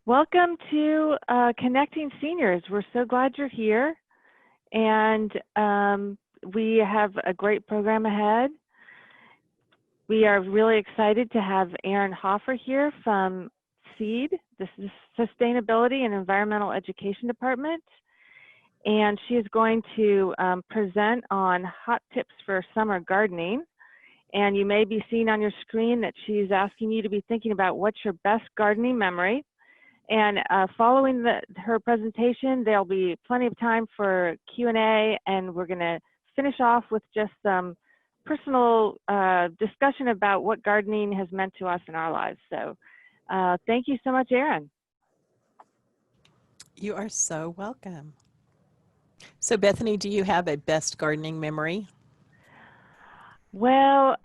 Welcome to Connecting Seniors. We're so glad you're here, and we have a great program ahead. We are really excited to have Erin Hoffer here from SEED, the Sustainability and Environmental Education Department, and she is going to present on hot tips for summer gardening. And you may be seeing on your screen that she's asking you to be thinking about what's your best gardening memory. And following her presentation, there'll be plenty of time for Q&A, and we're going to finish off with just some personal discussion about what gardening has meant to us in our lives. So thank you so much, Erin. You are so welcome. So Bethany, do you have a best gardening memory? Well,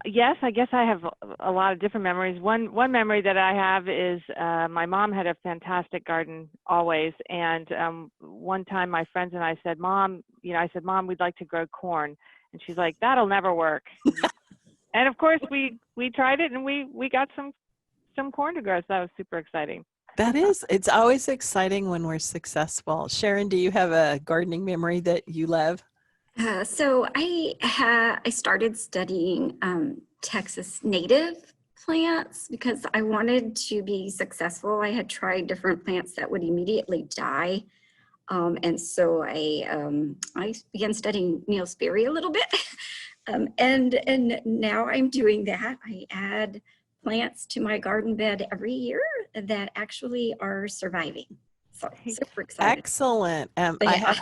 yes, I guess I have a lot of different memories. One memory that I have is my mom had a fantastic garden always, and one time my friends and I said, "Mom, Mom, we'd like to grow corn," and she's like, "That'll never work." And of course, we tried it, and we got some corn to grow, so that was super exciting. It's always exciting when we're successful. Sharon, do you have a gardening memory that you love? So I started studying Texas native plants because I wanted to be successful. I had tried different plants that would immediately die. And so I began studying Neil Sperry a little bit. And now I'm doing that. I add plants to my garden bed every year that actually are surviving. So super excited. Excellent. I have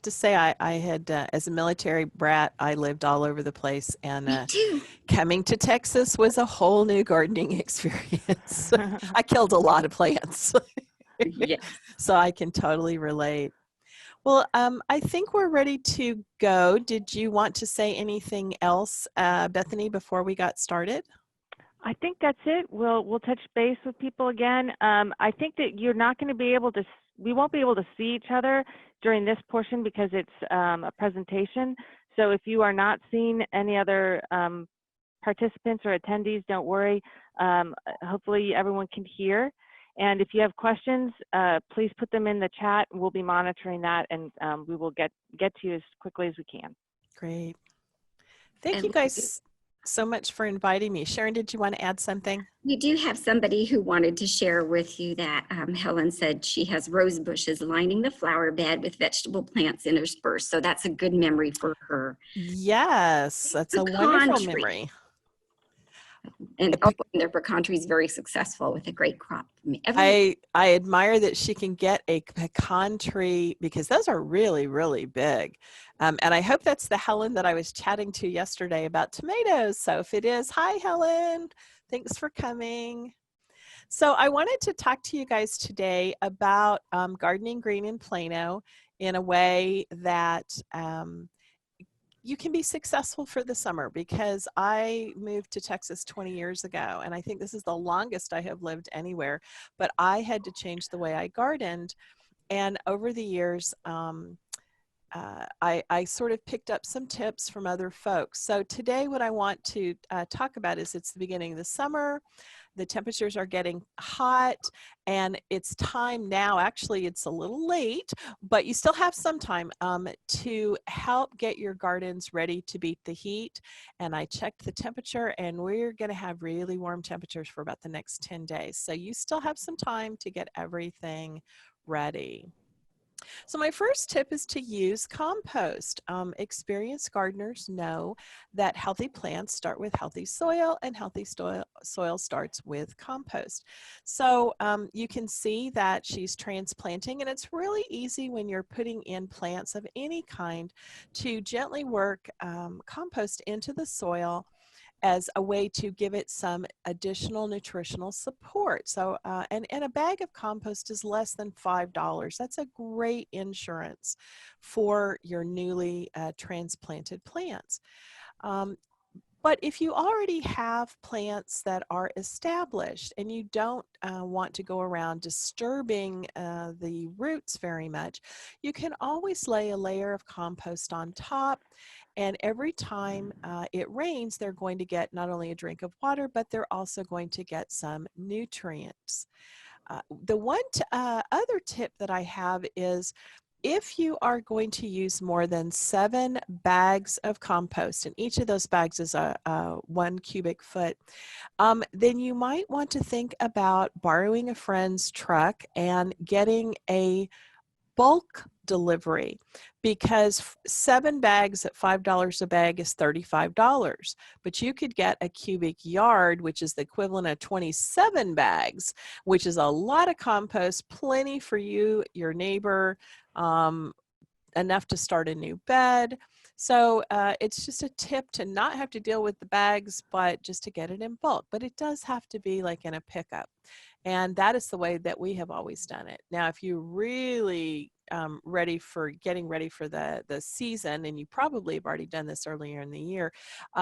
to say, I had, as a military brat, I lived all over the place, and Me too. coming to Texas was a whole new gardening experience. I killed a lot of plants. Yes. So I can totally relate. Well, I think we're ready to go. Did you want to say anything else, Bethany, before we got started? I think that's it. We'll touch base with people again. I think that you're not going to be able to. We won't be able to see each other during this portion because it's a presentation. So if you are not seeing any other participants or attendees, don't worry. Hopefully everyone can hear. And if you have questions, please put them in the chat. We'll be monitoring that, and we will get to you as quickly as we can. Great. Thank you guys so much for inviting me. Sharon, did you want to add something? We do have somebody who wanted to share with you that Helen said she has rose bushes lining the flower bed with vegetable plants interspersed. So that's a good memory for her. Yes, that's a wonderful memory. And their pecan tree is very successful with a great crop. I admire that she can get a pecan tree because those are really, really big. And I hope that's the Helen that I was chatting to yesterday about tomatoes. So if it is, hi, Helen. Thanks for coming. So I wanted to talk to you guys today about gardening green in Plano in a way that you can be successful for the summer, because I moved to Texas 20 years ago, and I think this is the longest I have lived anywhere, but I had to change the way I gardened. And over the years, I sort of picked up some tips from other folks. So today what I want to talk about is it's the beginning of the summer. The temperatures are getting hot, and it's time now. Actually, it's a little late, but you still have some time to help get your gardens ready to beat the heat. And I checked the temperature, and we're going to have really warm temperatures for about the next 10 days. So you still have some time to get everything ready. So my first tip is to use compost. Experienced gardeners know that healthy plants start with healthy soil, and healthy soil starts with compost. So you can see that she's transplanting, and it's really easy when you're putting in plants of any kind to gently work compost into the soil as a way to give it some additional nutritional support. So, and a bag of compost is less than $5. That's a great insurance for your newly transplanted plants. But if you already have plants that are established and you don't want to go around disturbing the roots very much, you can always lay a layer of compost on top And every time it rains, they're going to get not only a drink of water, but they're also going to get some nutrients. The other tip that I have is, if you are going to use more than 7 bags of compost, and each of those bags is a 1 cubic foot, then you might want to think about borrowing a friend's truck and getting a bulk delivery, because 7 bags at $5 a bag is $35, but you could get a cubic yard, which is the equivalent of 27 bags, which is a lot of compost, plenty for you, your neighbor, enough to start a new bed. So it's just a tip to not have to deal with the bags, but just to get it in bulk. But it does have to be like in a pickup. And that is the way that we have always done it. Now, if you're really getting ready for the season, and you probably have already done this earlier in the year,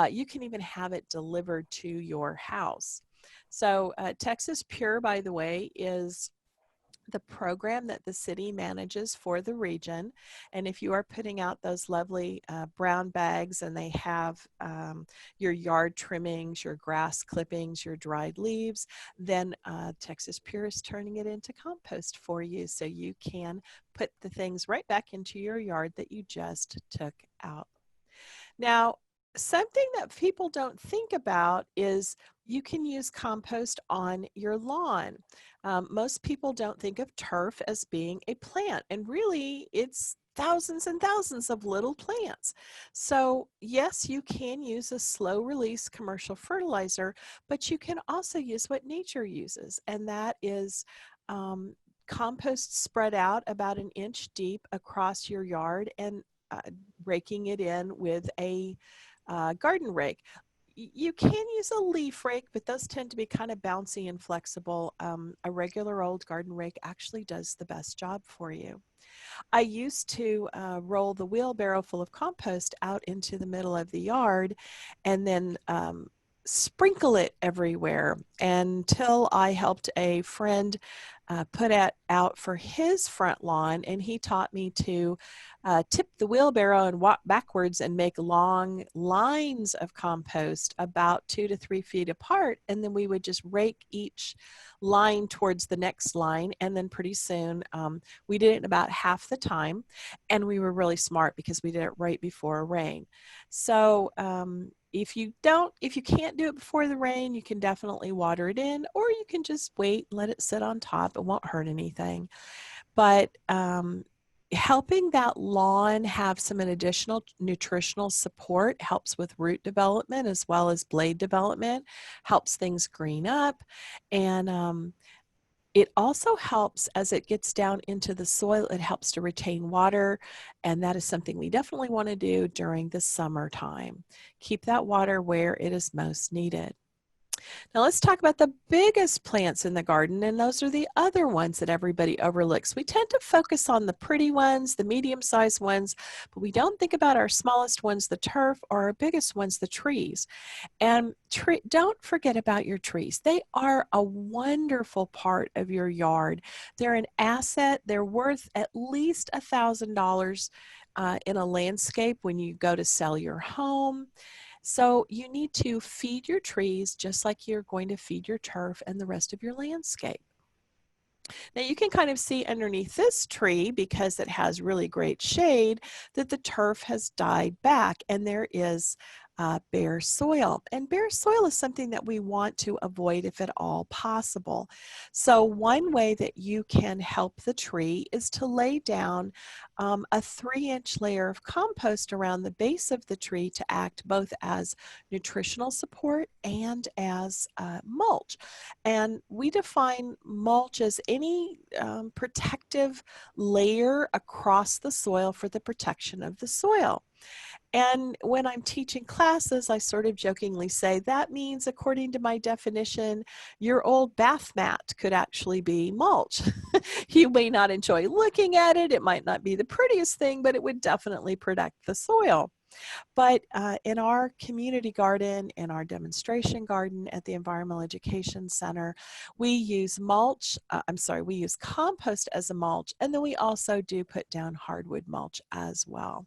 you can even have it delivered to your house. So Texas Pure, by the way, is the program that the city manages for the region. And if you are putting out those lovely brown bags, and they have your yard trimmings, your grass clippings, your dried leaves, then Texas Pure is turning it into compost for you, so you can put the things right back into your yard that you just took out. Now, something that people don't think about is you can use compost on your lawn. Most people don't think of turf as being a plant, and really it's thousands and thousands of little plants. So yes, you can use a slow release commercial fertilizer, but you can also use what nature uses, and that is compost spread out about 1 inch deep across your yard, and raking it in with a garden rake. You can use a leaf rake, but those tend to be kind of bouncy and flexible. A regular old garden rake actually does the best job for you. I used to roll the wheelbarrow full of compost out into the middle of the yard, and then sprinkle it everywhere, until I helped a friend put it out for his front lawn, and he taught me to tip the wheelbarrow and walk backwards and make long lines of compost about 2 to 3 feet apart, and then we would just rake each line towards the next line, and then pretty soon we did it in about half the time, and we were really smart because we did it right before rain. So if you can't do it before the rain, you can definitely water it in, or you can just wait and let it sit on top. It won't hurt anything. But helping that lawn have some additional nutritional support helps with root development as well as blade development, helps things green up, and it also helps as it gets down into the soil. It helps to retain water, and that is something we definitely want to do during the summertime. Keep that water where it is most needed. Now let's talk about the biggest plants in the garden, and those are the other ones that everybody overlooks. We tend to focus on the pretty ones, the medium-sized ones, but we don't think about our smallest ones, the turf, or our biggest ones, the trees. And don't forget about your trees. They are a wonderful part of your yard. They're an asset. They're worth at least $1,000 in a landscape when you go to sell your home. So you need to feed your trees just like you're going to feed your turf and the rest of your landscape. Now you can kind of see underneath this tree, because it has really great shade, that the turf has died back, and there is bare soil. And bare soil is something that we want to avoid if at all possible. So one way that you can help the tree is to lay down a 3-inch layer of compost around the base of the tree to act both as nutritional support and as mulch. And we define mulch as any protective layer across the soil for the protection of the soil. And when I'm teaching classes, I sort of jokingly say, that means, according to my definition, your old bath mat could actually be mulch. You may not enjoy looking at it. It might not be the prettiest thing, but it would definitely protect the soil. But in our community garden, in our demonstration garden at the Environmental Education Center, we use we use compost as a mulch, and then we also do put down hardwood mulch as well.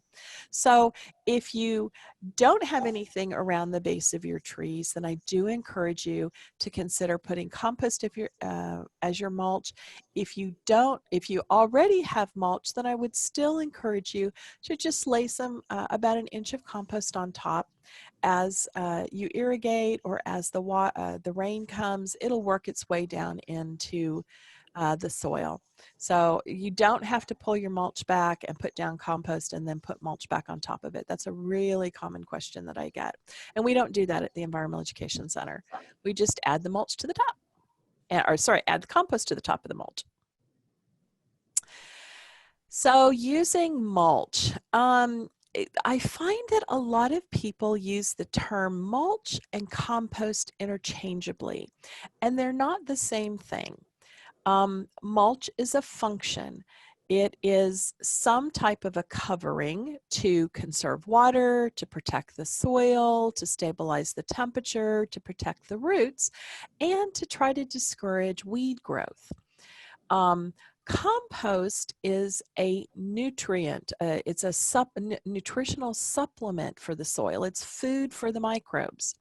So if you don't have anything around the base of your trees, then I do encourage you to consider putting compost as your mulch. If you already have mulch, then I would still encourage you to just lay some about an inch of compost on top. As you irrigate or as the rain comes, it'll work its way down into the soil. So you don't have to pull your mulch back and put down compost and then put mulch back on top of it. That's a really common question that I get. And we don't do that at the Environmental Education Center. We just add the mulch to the top. Add the compost to the top of the mulch. So using mulch, I find that a lot of people use the term mulch and compost interchangeably, and they're not the same thing. Mulch is a function. It is some type of a covering to conserve water, to protect the soil, to stabilize the temperature, to protect the roots, and to try to discourage weed growth. Compost is a nutrient. It's a nutritional supplement for the soil. It's food for the microbes.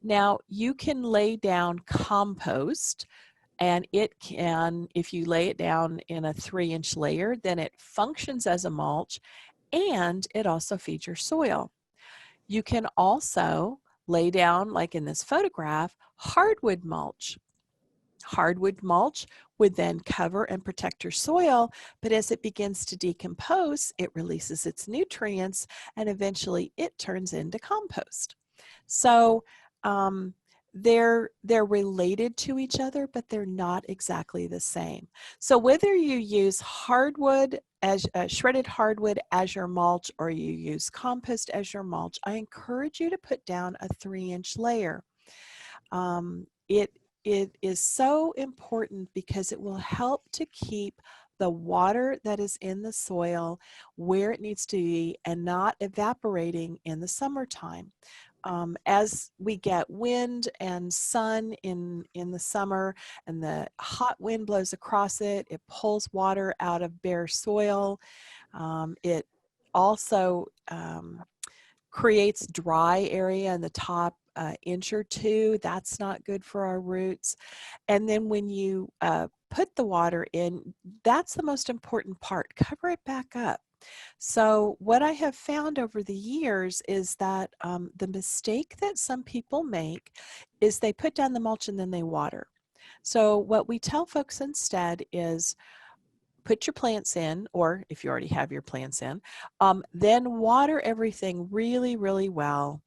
Now, you can lay down compost, and it can, if you lay it down in a 3-inch layer, then it functions as a mulch, and it also feeds your soil. You can also lay down, like in this photograph, hardwood mulch. Hardwood mulch would then cover and protect your soil, but as it begins to decompose, it releases its nutrients, and eventually it turns into compost. So they're related to each other, but they're not exactly the same. So whether you use hardwood as shredded hardwood as your mulch, or you use compost as your mulch, I encourage you to put down a 3-inch layer. It is so important because it will help to keep the water that is in the soil where it needs to be and not evaporating in the summertime. As we get wind and sun in the summer, and the hot wind blows across it, it pulls water out of bare soil. It also creates dry area in the top inch or two. That's not good for our roots. And then when you put the water in, that's the most important part. Cover it back up. So what I have found over the years is that the mistake that some people make is they put down the mulch and then they water. So what we tell folks instead is put your plants in, or if you already have your plants in, then water everything really, really well.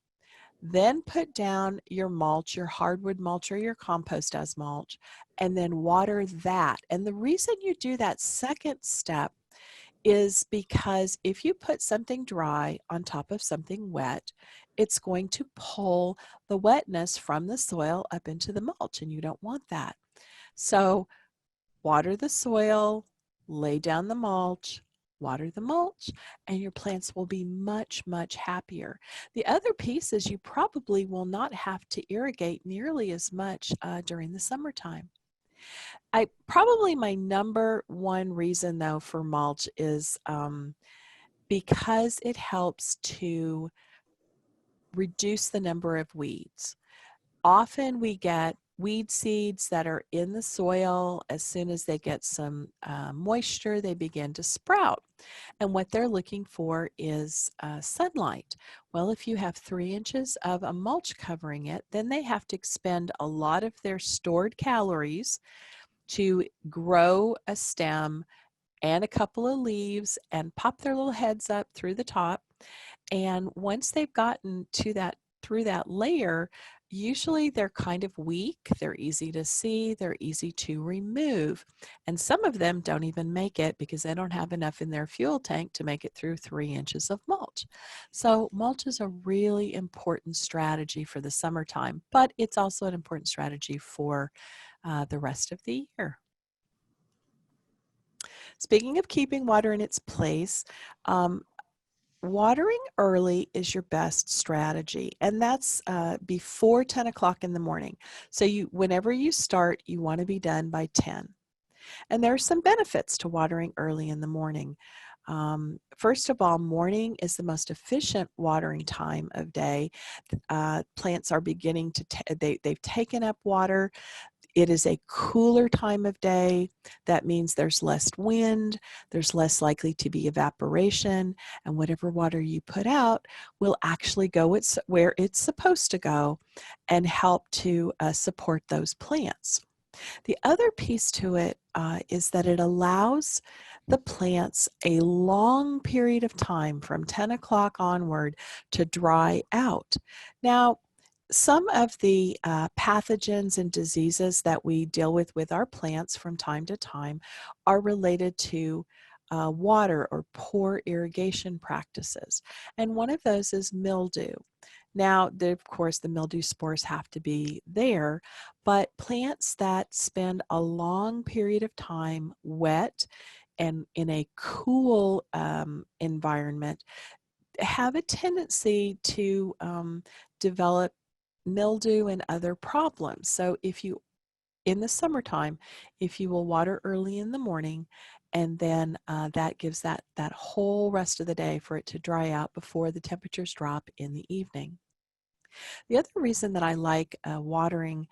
Then put down your mulch, your hardwood mulch or your compost as mulch, and then water that. And the reason you do that second step is because if you put something dry on top of something wet, it's going to pull the wetness from the soil up into the mulch, and you don't want that. So water the soil, lay down the mulch, water the mulch, and your plants will be much, much happier. The other piece is you probably will not have to irrigate nearly as much during the summertime. Probably my number one reason though for mulch is because it helps to reduce the number of weeds. Often we get weed seeds that are in the soil. As soon as they get some moisture, they begin to sprout. And what they're looking for is sunlight. Well, if you have 3 inches of a mulch covering it, then they have to expend a lot of their stored calories to grow a stem and a couple of leaves and pop their little heads up through the top. And once they've gotten to that, through that layer, usually they're kind of weak, they're easy to see, they're easy to remove. And some of them don't even make it because they don't have enough in their fuel tank to make it through 3 inches of mulch. So mulch is a really important strategy for the summertime, but it's also an important strategy for the rest of the year. Speaking of keeping water in its place, watering early is your best strategy, and that's before 10 o'clock in the morning. So whenever you start, you want to be done by 10. And there are some benefits to watering early in the morning. First of all, morning is the most efficient watering time of day. Plants are beginning to, they've taken up water. It is a cooler time of day. That means there's less wind, there's less likely to be evaporation, and whatever water you put out will actually go where it's supposed to go and help to support those plants. The other piece to it is that it allows the plants a long period of time from 10 o'clock onward to dry out. Now, some of the pathogens and diseases that we deal with our plants from time to time are related to water or poor irrigation practices. And one of those is mildew. Now, of course, the mildew spores have to be there, but plants that spend a long period of time wet and in a cool environment have a tendency to develop mildew and other problems. So in the summertime, if you will water early in the morning, and then that gives that whole rest of the day for it to dry out before the temperatures drop in the evening. The other reason that I like watering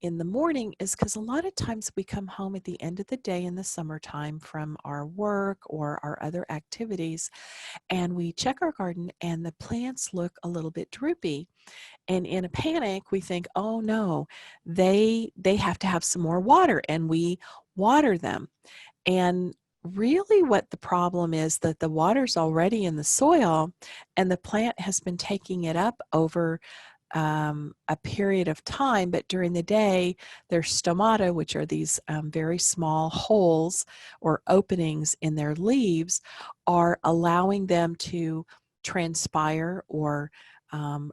in the morning is because a lot of times we come home at the end of the day in the summertime from our work or our other activities, and we check our garden and the plants look a little bit droopy. And in a panic, we think, oh no, they have to have some more water, and we water them. And really what the problem is that the water's already in the soil and the plant has been taking it up over a period of time, but during the day, their stomata, which are these very small holes or openings in their leaves, are allowing them to transpire or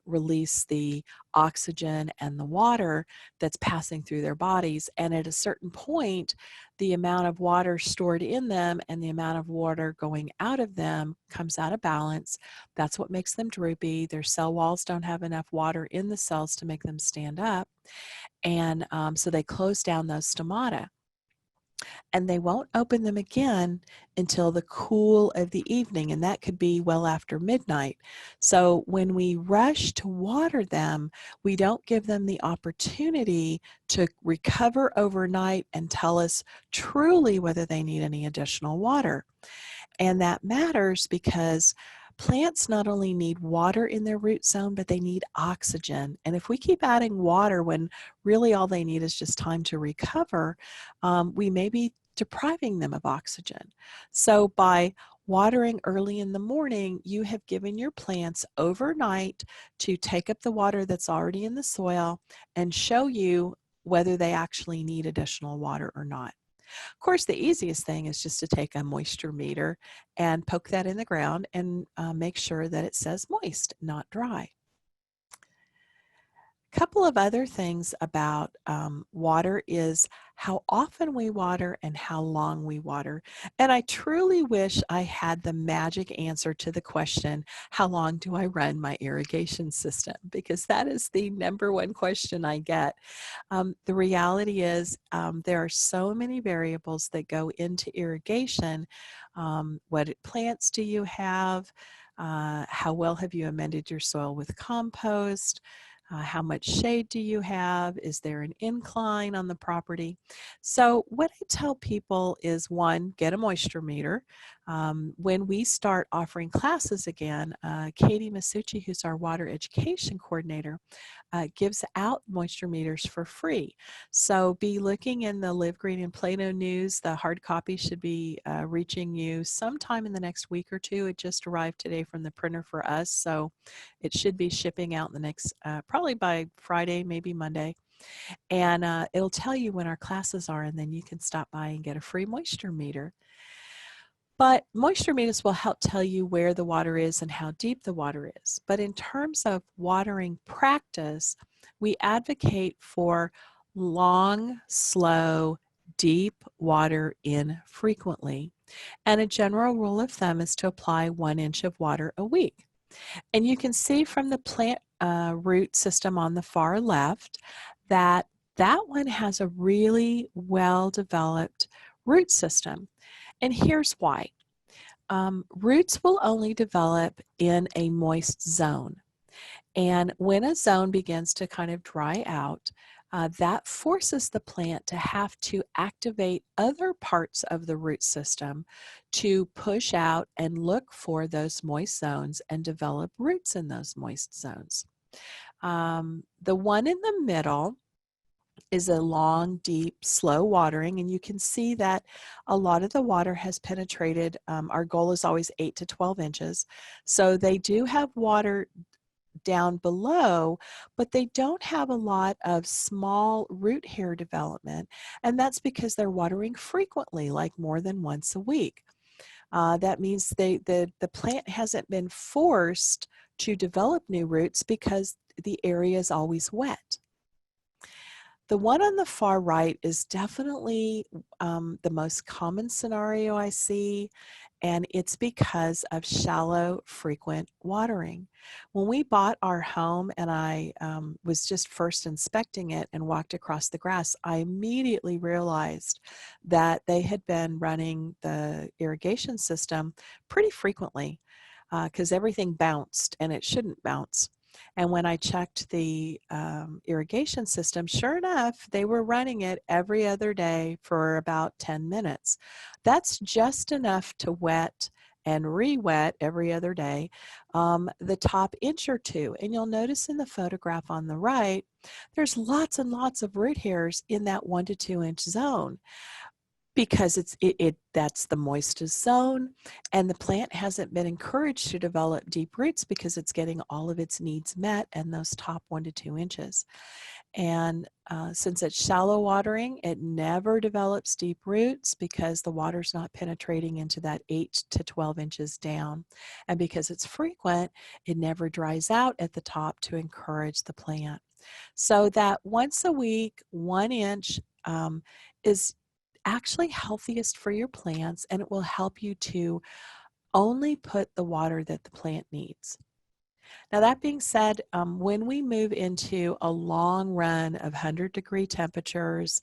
release the oxygen and the water that's passing through their bodies. And at a certain point, the amount of water stored in them and the amount of water going out of them comes out of balance. That's what makes them droopy. Their cell walls don't have enough water in the cells to make them stand up. And so they close down those stomata. And they won't open them again until the cool of the evening, and that could be well after midnight. So when we rush to water them, we don't give them the opportunity to recover overnight and tell us truly whether they need any additional water. And that matters because plants not only need water in their root zone, but they need oxygen. And if we keep adding water when really all they need is just time to recover, we may be depriving them of oxygen. So by watering early in the morning, you have given your plants overnight to take up the water that's already in the soil and show you whether they actually need additional water or not. Of course, the easiest thing is just to take a moisture meter and poke that in the ground and make sure that it says moist, not dry. A couple of other things about water is how often we water and how long we water. And I truly wish I had the magic answer to the question, how long do I run my irrigation system? Because that is the number one question I get. The reality is there are so many variables that go into irrigation. What plants do you have? How well have you amended your soil with compost? How much shade do you have? Is there an incline on the property? So what I tell people is, one, get a moisture meter. When we start offering classes again, Katie Masucci, who's our water education coordinator, gives out moisture meters for free. So be looking in the Live Green and Plano news. The hard copy should be reaching you sometime in the next week or two. It just arrived today from the printer for us, so it should be shipping out in the next, probably by Friday, maybe Monday. And it'll tell you when our classes are, and then you can stop by and get a free moisture meter. But moisture meters will help tell you where the water is and how deep the water is. But in terms of watering practice, we advocate for long, slow, deep water infrequently. And a general rule of thumb is to apply 1 inch of water a week. And you can see from the plant root system on the far left that that one has a really well-developed root system. And here's why. Roots will only develop in a moist zone. And when a zone begins to kind of dry out, that forces the plant to have to activate other parts of the root system to push out and look for those moist zones and develop roots in those moist zones. The one in the middle is a long, deep, slow watering, and you can see that a lot of the water has penetrated. Our goal is always 8 to 12 inches. So they do have water down below, but they don't have a lot of small root hair development, and that's because they're watering frequently, like more than once a week. That means the plant hasn't been forced to develop new roots because the area is always wet. The one on the far right is definitely the most common scenario I see, and it's because of shallow, frequent watering. When we bought our home and I was just first inspecting it and walked across the grass, I immediately realized that they had been running the irrigation system pretty frequently because everything bounced and it shouldn't bounce. And when I checked the irrigation system, sure enough, they were running it every other day for about 10 minutes. That's just enough to wet and re-wet every other day the top inch or two. And you'll notice in the photograph on the right, there's lots and lots of root hairs in that 1 to 2 inch zone, because that's the moistest zone, and the plant hasn't been encouraged to develop deep roots because it's getting all of its needs met in those top 1 to 2 inches. And since it's shallow watering, it never develops deep roots because the water's not penetrating into that 8 to 12 inches down. And because it's frequent, it never dries out at the top to encourage the plant. So that once a week, 1 inch is actually healthiest for your plants, and it will help you to only put the water that the plant needs. Now, that being said, when we move into a long run of 100-degree temperatures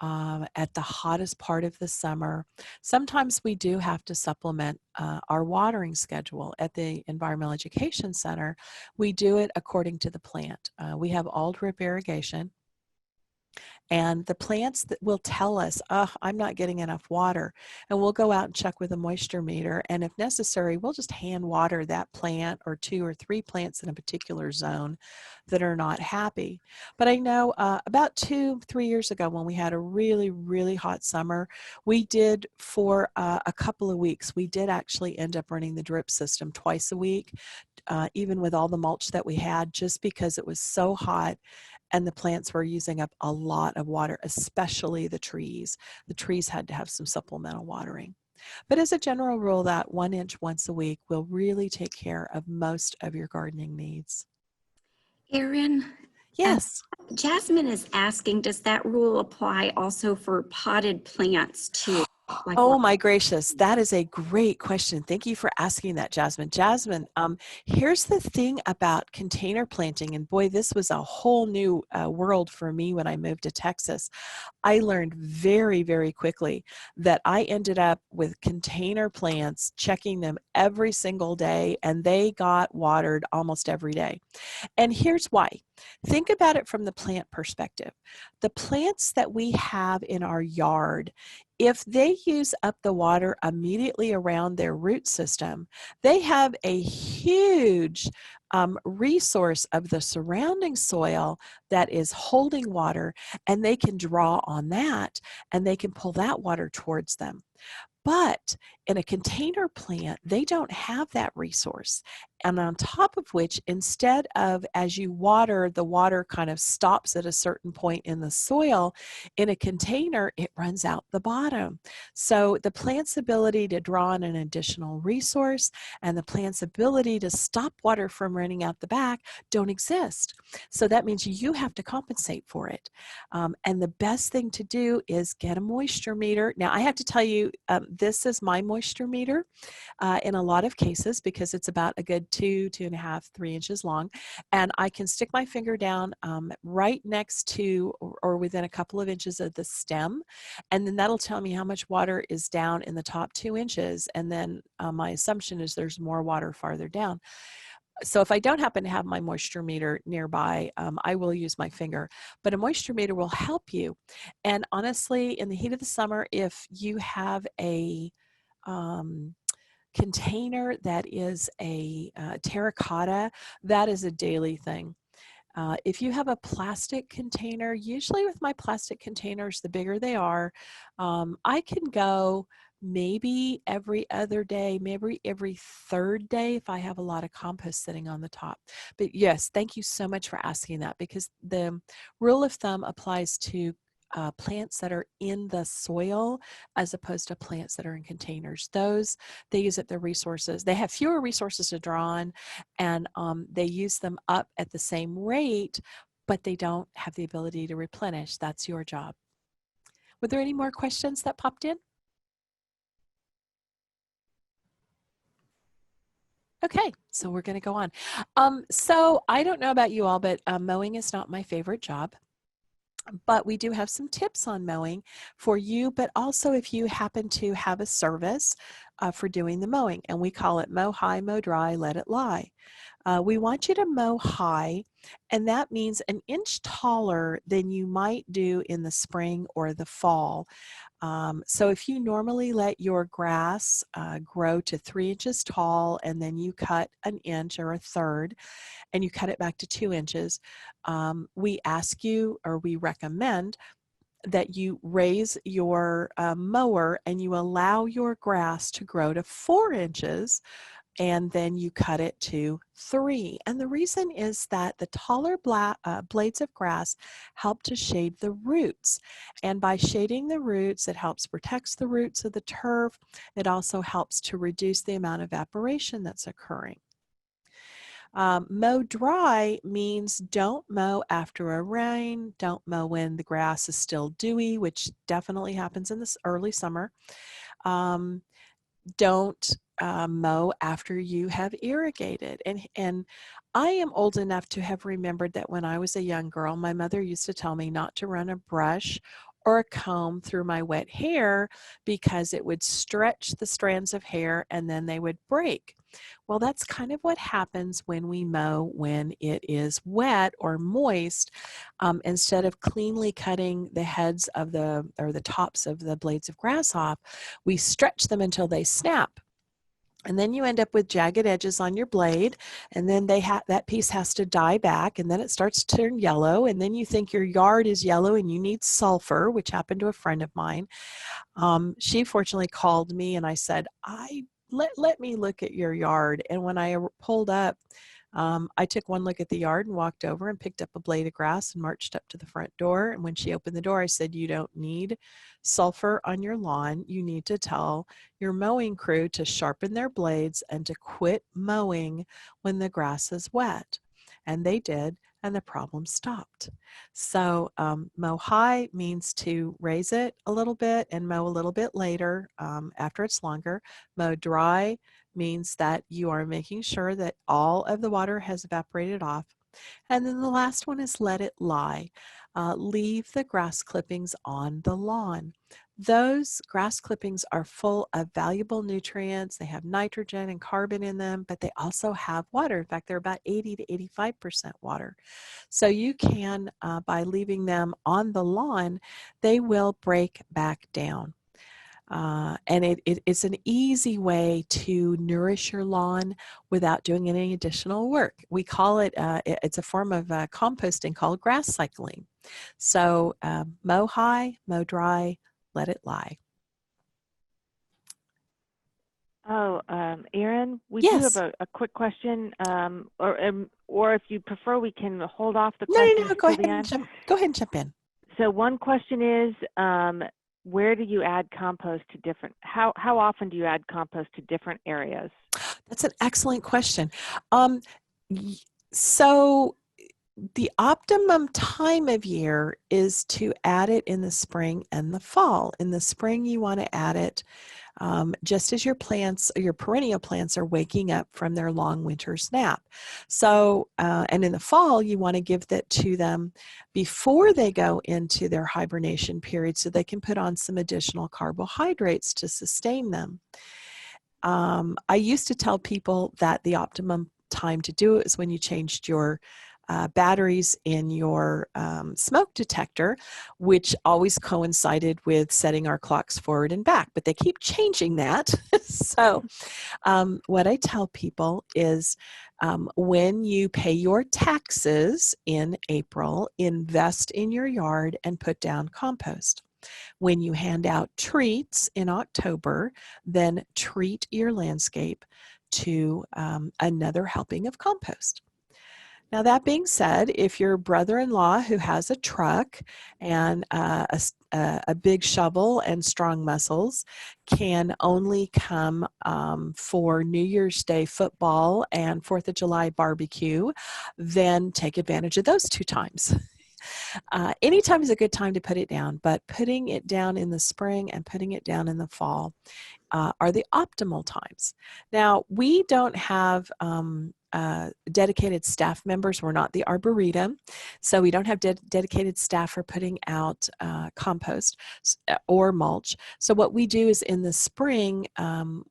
at the hottest part of the summer, sometimes we do have to supplement our watering schedule. At the Environmental Education Center, we do it according to the plant. We have all drip irrigation. And the plants that will tell us, oh, I'm not getting enough water. And we'll go out and check with a moisture meter. And if necessary, we'll just hand water that plant or 2 or 3 plants in a particular zone that are not happy. But I know about 2-3 years ago when we had a really, really hot summer, we did for a couple of weeks, we did actually end up running the drip system twice a week, even with all the mulch that we had, just because it was so hot. And the plants were using up a lot of water, especially the trees. The trees had to have some supplemental watering. But as a general rule, that 1 inch once a week will really take care of most of your gardening needs. Erin, Yes. Jasmine is asking, does that rule apply also for potted plants too? Oh my gracious, that is a great question. Thank you for asking that, Jasmine. Jasmine, here's the thing about container planting, and boy, this was a whole new world for me when I moved to Texas. I learned very, very quickly that I ended up with container plants, checking them every single day, and they got watered almost every day. And here's why. Think about it from the plant perspective. The plants that we have in our yard, if they use up the water immediately around their root system, they have a huge resource of the surrounding soil that is holding water, and they can draw on that, and they can pull that water towards them. But in a container plant, they don't have that resource. And on top of which, instead of as you water, the water kind of stops at a certain point in the soil, in a container, it runs out the bottom. So the plant's ability to draw on an additional resource and the plant's ability to stop water from running out the back don't exist. So that means you have to compensate for it. And the best thing to do is get a moisture meter. Now, I have to tell you, this is my moisture meter in a lot of cases because it's about a good 2.5, 3 inches long. And I can stick my finger down right next to or within a couple of inches of the stem. And then that'll tell me how much water is down in the top 2 inches. And then my assumption is there's more water farther down. So if I don't happen to have my moisture meter nearby, I will use my finger. But a moisture meter will help you. And honestly, in the heat of the summer, if you have a container that is a terracotta, that is a daily thing. If you have a plastic container, usually with my plastic containers, the bigger they are, I can go maybe every other day, maybe every third day if I have a lot of compost sitting on the top. But yes, thank you so much for asking that, because the rule of thumb applies to plants that are in the soil as opposed to plants that are in containers. Those, they use up their resources. They have fewer resources to draw on, and they use them up at the same rate, but they don't have the ability to replenish. That's your job. Were there any more questions that popped in? Okay, so we're going to go on. So I don't know about you all, but mowing is not my favorite job. But we do have some tips on mowing for you, but also if you happen to have a service for doing the mowing, and we call it mow high, mow dry, let it lie. We want you to mow high, and that means an inch taller than you might do in the spring or the fall. So if you normally let your grass grow to 3 inches tall, and then you cut an inch or a third, and you cut it back to 2 inches, we ask you, or we recommend, that you raise your mower and you allow your grass to grow to 4 inches, and then you cut it to 3. And the reason is that the taller blades of grass help to shade the roots. And by shading the roots, it helps protect the roots of the turf. It also helps to reduce the amount of evaporation that's occurring. Mow dry means don't mow after a rain, don't mow when the grass is still dewy, which definitely happens in this early summer. Don't mow after you have irrigated. And I am old enough to have remembered that when I was a young girl, my mother used to tell me not to run a brush or a comb through my wet hair because it would stretch the strands of hair and then they would break. Well, that's kind of what happens when we mow when it is wet or moist. Instead of cleanly cutting the heads of the tops of the blades of grass off, we stretch them until they snap. And then you end up with jagged edges on your blade, and then that piece has to die back, and then it starts to turn yellow, and then you think your yard is yellow and you need sulfur, which happened to a friend of mine. She fortunately called me, and I said, let me look at your yard. And when I pulled up, I took one look at the yard and walked over and picked up a blade of grass and marched up to the front door. And when she opened the door, I said, you don't need sulfur on your lawn. You need to tell your mowing crew to sharpen their blades and to quit mowing when the grass is wet. And they did, and the problem stopped. So mow high means to raise it a little bit and mow a little bit later after it's longer. Mow dry means that you are making sure that all of the water has evaporated off. And then the last one is let it lie. Leave the grass clippings on the lawn. Those grass clippings are full of valuable nutrients. They have nitrogen and carbon in them, but they also have water. In fact, they're about 80 to 85% water. So you can, by leaving them on the lawn, they will break back down. And it's an easy way to nourish your lawn without doing any additional work. We call it, it's a form of composting called grass cycling. So mow high, mow dry, let it lie. Oh, Erin, we do have Yes. a quick question, or if you prefer, we can hold off the No, no, questions no. till the end. Go ahead and jump in. So one question is, where do you add compost to different, how often do you add compost to different areas? That's an excellent question. Y- so the optimum time of year is to add it in the spring and the fall. In the spring, you want to add it just as your plants, your perennial plants, are waking up from their long winter's nap. So, and in the fall, you want to give that to them before they go into their hibernation period so they can put on some additional carbohydrates to sustain them. I used to tell people that the optimum time to do it is when you changed your batteries in your smoke detector, which always coincided with setting our clocks forward and back, but they keep changing that. So what I tell people is when you pay your taxes in April, invest in your yard and put down compost. When you hand out treats in October, then treat your landscape to another helping of compost. Now, that being said, if your brother-in-law who has a truck and a big shovel and strong muscles can only come for New Year's Day football and 4th of July barbecue, then take advantage of those 2 times. Anytime is a good time to put it down, but putting it down in the spring and putting it down in the fall are the optimal times. Now, we don't have dedicated staff members. We're not the Arboretum, so we don't have dedicated staff for putting out compost or mulch. So what we do is in the spring,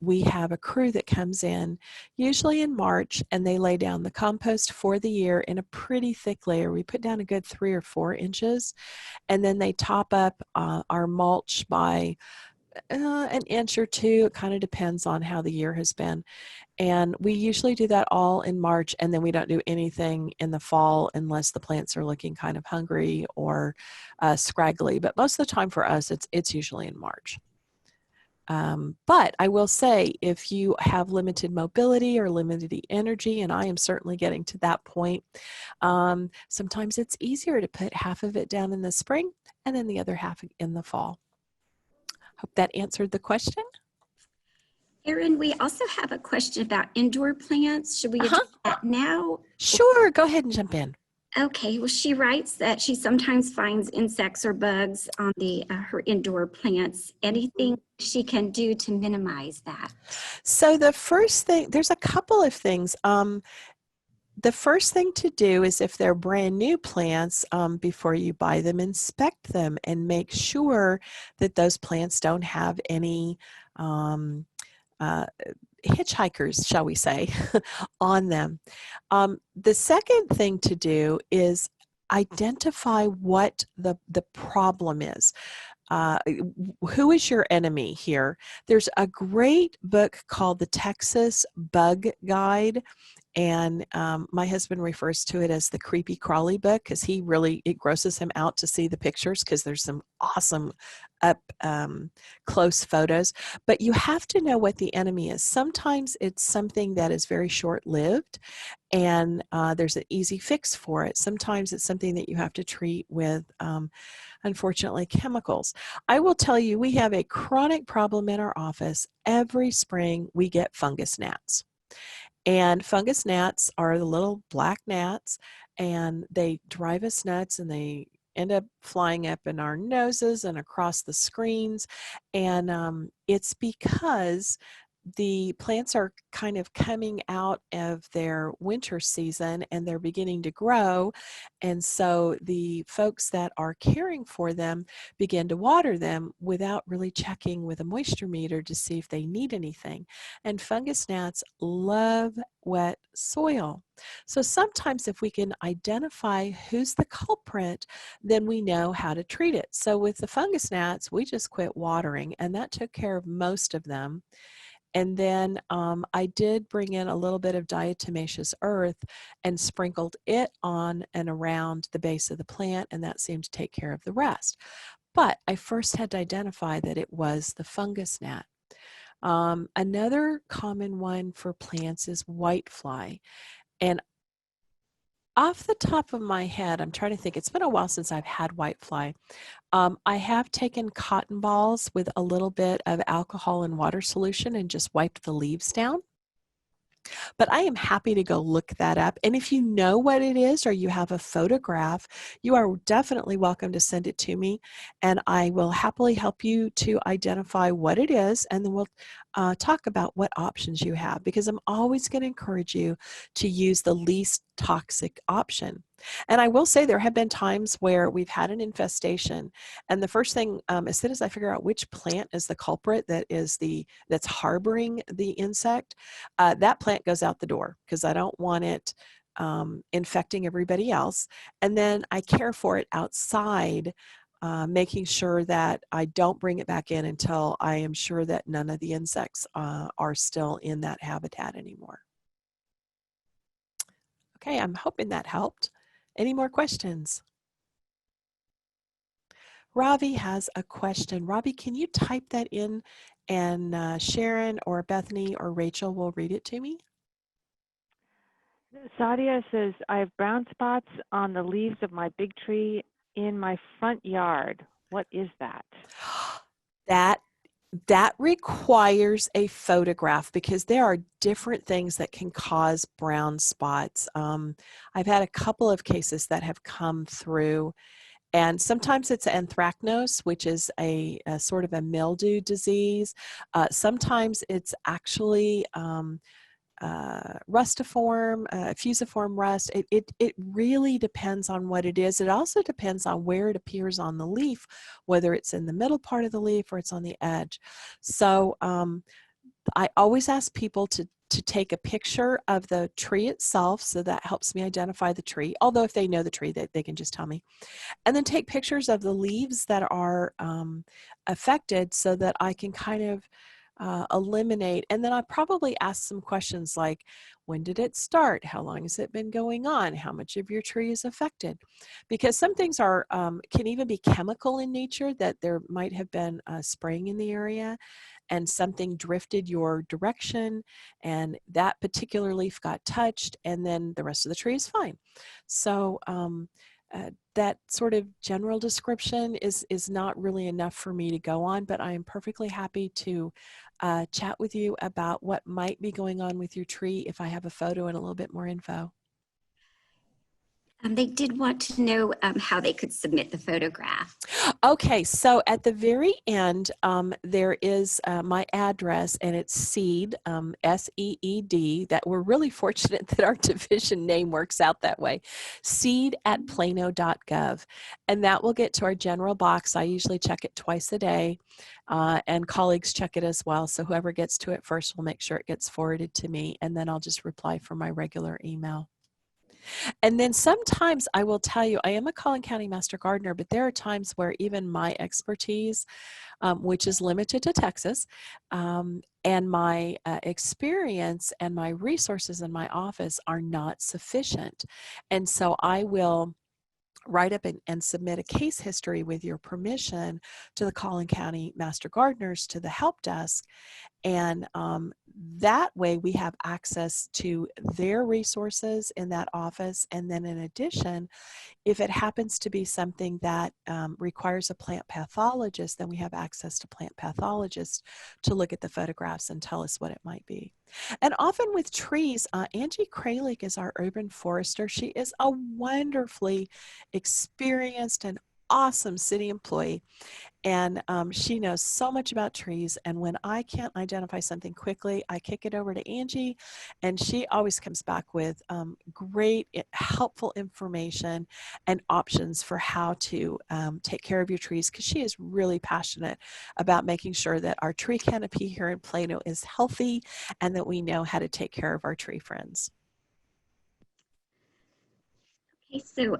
we have a crew that comes in, usually in March, and they lay down the compost for the year in a pretty thick layer. We put down a good 3 or 4 inches, and then they top up our mulch by an inch or 2. It kind of depends on how the year has been. And we usually do that all in March, and then we don't do anything in the fall unless the plants are looking kind of hungry or scraggly. But most of the time for us, it's usually in March. But I will say, if you have limited mobility or limited energy, and I am certainly getting to that point, sometimes it's easier to put half of it down in the spring and then the other half in the fall. Hope that answered the question. Erin, we also have a question about indoor plants. Should we address that now? Sure, go ahead and jump in. Okay, well, she writes that she sometimes finds insects or bugs on her indoor plants. Anything she can do to minimize that? So the first thing, there's a couple of things. The first thing to do is, if they're brand new plants, before you buy them, inspect them and make sure that those plants don't have any hitchhikers, shall we say, on them. The second thing to do is identify what the problem is. Who is your enemy here? There's a great book called The Texas Bug Guide, and my husband refers to it as the creepy crawly book because it grosses him out to see the pictures because there's some awesome up close photos. But you have to know what the enemy is. Sometimes it's something that is very short-lived, and there's an easy fix for it. Sometimes it's something that you have to treat with unfortunately, chemicals. I will tell you, we have a chronic problem in our office. Every spring, we get fungus gnats. And fungus gnats are the little black gnats, and they drive us nuts, and they end up flying up in our noses and across the screens. And it's because the plants are kind of coming out of their winter season and they're beginning to grow. And so the folks that are caring for them begin to water them without really checking with a moisture meter to see if they need anything. And fungus gnats love wet soil. So sometimes if we can identify who's the culprit, then we know how to treat it. So with the fungus gnats, we just quit watering, and that took care of most of them. And then I did bring in a little bit of diatomaceous earth and sprinkled it on and around the base of the plant, and that seemed to take care of the rest. But I first had to identify that it was the fungus gnat. Another common one for plants is whitefly. And off the top of my head, I'm trying to think, it's been a while since I've had whitefly. I have taken cotton balls with a little bit of alcohol and water solution and just wiped the leaves down. But I am happy to go look that up. And if you know what it is or you have a photograph, you are definitely welcome to send it to me. And I will happily help you to identify what it is. And then we'll talk about what options you have, because I'm always going to encourage you to use the least toxic option. And I will say there have been times where we've had an infestation, and the first thing, as soon as I figure out which plant is the culprit that's harboring the insect, that plant goes out the door because I don't want it infecting everybody else. And then I care for it outside, making sure that I don't bring it back in until I am sure that none of the insects are still in that habitat anymore. Okay, I'm hoping that helped. Any more questions? Ravi has a question. Ravi, can you type that in, and Sharon or Bethany or Rachel will read it to me? Sadia says, I have brown spots on the leaves of my big tree in my front yard. What is that? That requires a photograph, because there are different things that can cause brown spots. I've had a couple of cases that have come through, and sometimes it's anthracnose, which is a sort of a mildew disease. Sometimes it's actually rustiform, fusiform rust. It really depends on what it is. It also depends on where it appears on the leaf, whether it's in the middle part of the leaf or it's on the edge. So I always ask people to take a picture of the tree itself, so that helps me identify the tree. Although if they know the tree, they can just tell me. And then take pictures of the leaves that are affected, so that I can kind of eliminate. And then I probably ask some questions like, when did it start? How long has it been going on? How much of your tree is affected? Because some things are can even be chemical in nature, that there might have been spraying in the area and something drifted your direction, and that particular leaf got touched, and then the rest of the tree is fine. So that sort of general description is not really enough for me to go on, but I am perfectly happy to chat with you about what might be going on with your tree if I have a photo and a little bit more info. They did want to know how they could submit the photograph. Okay, so at the very end, there is my address, and it's SEED, SEED, that we're really fortunate that our division name works out that way, seed@plano.gov. And that will get to our general box. I usually check it twice a day, and colleagues check it as well. So whoever gets to it first will make sure it gets forwarded to me, and then I'll just reply from my regular email. And then sometimes I will tell you, I am a Collin County Master Gardener, but there are times where even my expertise, which is limited to Texas, and my experience and my resources in my office are not sufficient. And so I will write up and submit a case history with your permission to the Collin County Master Gardeners, to the help desk. And that way we have access to their resources in that office. And then in addition, if it happens to be something that requires a plant pathologist, then we have access to plant pathologists to look at the photographs and tell us what it might be. And often with trees, Angie Kralik is our urban forester. She is a wonderfully experienced and awesome city employee. And she knows so much about trees. And when I can't identify something quickly, I kick it over to Angie, and she always comes back with great, helpful information and options for how to take care of your trees, because she is really passionate about making sure that our tree canopy here in Plano is healthy and that we know how to take care of our tree friends. Okay, so